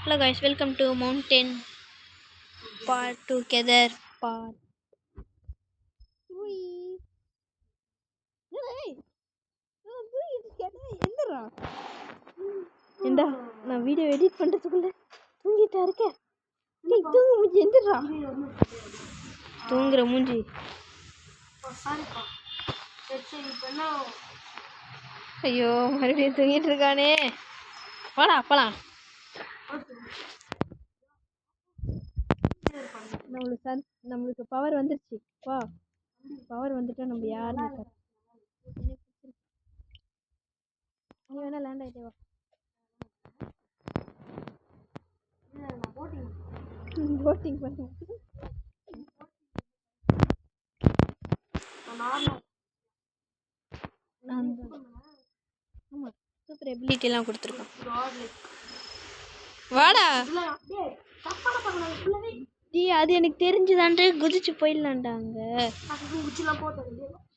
Hello guys, welcome to Mountain Part Together Part 3. ஏண்டா நான் video edit பண்றதுக்குள்ள தூங்கிட்டா இருக்கேன். நீ தூங்கு மூஞ்சி எந்திரா. தூங்குற மூஞ்சி. ஐயோ மறுபடியும் தூங்கிட்டு இருக்கானே. வாடா அப்பலாம். நம்மளுக்கு பவர் வந்துருச்சு. வா, பவர் வந்துட்டா நம்ம யாருன்னு இருக்காது. நீ வேணா லேண்ட் ஆயிட்டே வா. போட்டிங் பண்ண ஆமா, சூப்பர் எபிலிட்டி எல்லாம் கொடுத்துருக்கோம். வாடா டீ, அது எனக்கு தெரிஞ்சுதான்ட்டு குதிச்சு போயிடலான்டாங்க.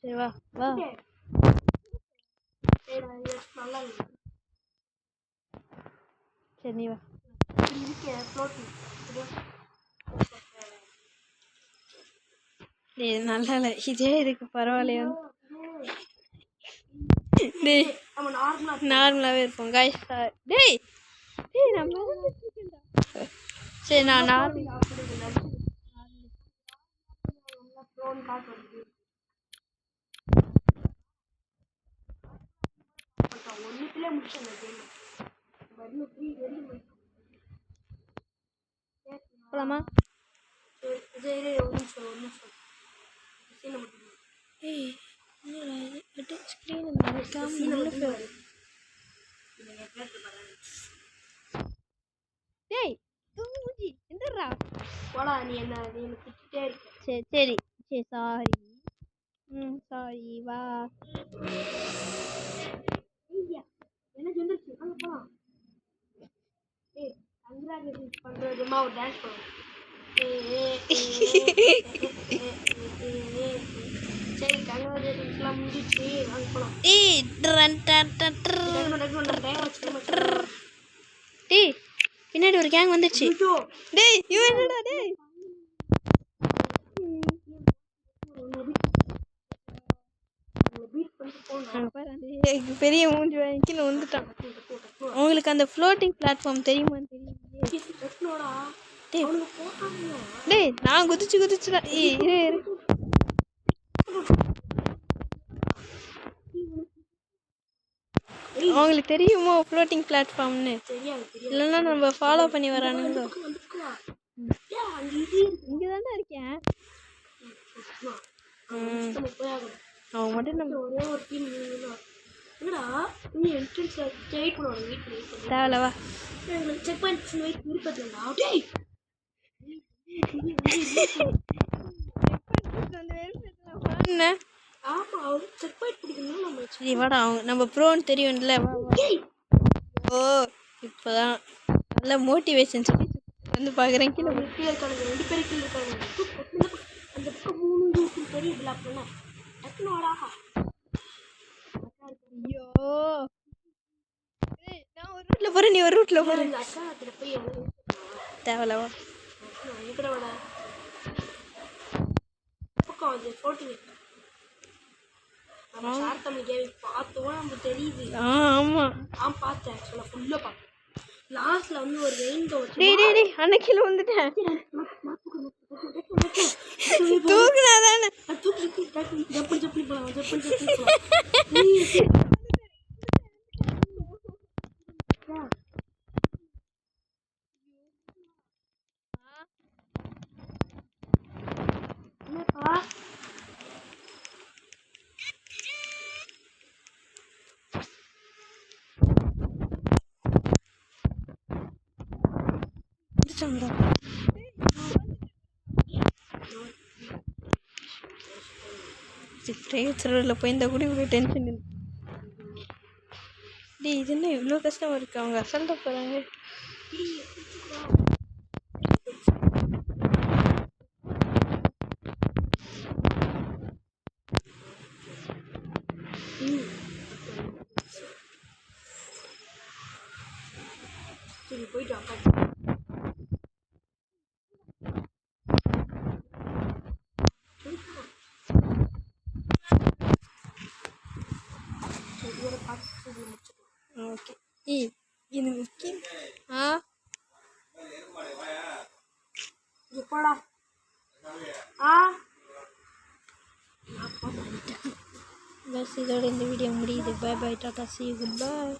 சரி வா வா. சரி நீ வா. இது நல்லா இல்லை, இதே இருக்கு பரவாயில்லையா. டேய் நார்மலாகவே இருப்போம் காய்ஸ். டேய் டேய் நான் சரி நான் போலாமா? டேய் தூங்குஞ்சி எந்திரா. போடா நீ என்ன திட்டிட்டே இருக்க. சரி சரி சரி சாரி. சாரி வா. என்ன சொல்லுச்சு? வாங்க போலாம். ஏய் கங்க்ராச்சுலேஷன்ஸ் பண்றதுமா ஒரு டான்ஸ் பண்ணு. சரி கங்க்ராச்சுலேஷன்ஸ்லாம் முடிஞ்சிச்சு, வாங்க போலாம். ஏய் டேய் பின்னாடி ஒரு கேங் வந்துச்சு. டேய் இவன் என்னடா டேய். பெரிய மூஞ்சி வாங்கிட்டு வந்துட்டான். உங்களுக்கு அந்த ஃப்ளோட்டிங் பிளாட்ஃபார்ம் தெரியுமான்னு தெரியல. டேய் நான் குதிச்சு குதிச்சுதான். அவங்களுக்கு தெரியுமோ ஃப்ளோட்டிங் பிளாட்ஃபார்ம்னு? இல்லைன்னா நம்ம ஃபாலோ பண்ணி வரானுங்க. இங்கே தானே இருக்கேன். அவங்க மட்டும் நம்ம ஒரே ஒரு டீம். என்னடா நீ என்ட்ரன்ஸ்ல வெயிட் பண்ணுவாங்க. வெயிட் தேவலவா செக் பாயிண்ட் வெயிட் இருப்பதுடா. டேய் என்ன? ஆமா அவர் செக் பாயிண்ட் பிடிக்கணும். நம்ம சரி வாடா, நம்ம ப்ரோன்னு தெரியும்ல. ஓ இப்போதான் நல்ல மோட்டிவேஷன் சொல்லி வந்து பார்க்குறேன். கீழே இருக்காங்க, 2 பேர் கீழே இருக்காங்க. அந்த பக்கம் 3 பெரிய பிளாக் பண்ண டக்குனோடா. ஐயோ நான் ஒரு ரூட்ல போறேன், நீ ஒரு ரூட்ல போற. அக்கா அதுல போய் தேவலவா எங்கட வட பக்கம் அது 14 நம்ம ஷார்ட் பண்ணி கேம் பார்த்தோம். நமக்கு தெரியுது. ஆமா பார்த்தேன். ஆக்சுவலா ஃபுல்லா பார்த்தேன். லாஸ்ட்ல வந்து ஒரு ரெயின்போ வச்சு டேய் அன்னைக்குல வந்துட்டேன். தூக்குனாதானே தூக்கி ஜப்பி போலாம். என்னப்பா போய் இந்த கூட இவ்வளோ டென்ஷன். டே இது என்ன இவ்வளோ கஷ்டமாக இருக்குது? அவங்க அசல்ட்ட போகிறாங்க. சரி போயிட்டு ஏய் இது முக்கியம். எப்படா பஸ் இதோட இந்த வீடியோ முடியுது. Bye bye, tata, see you, goodbye.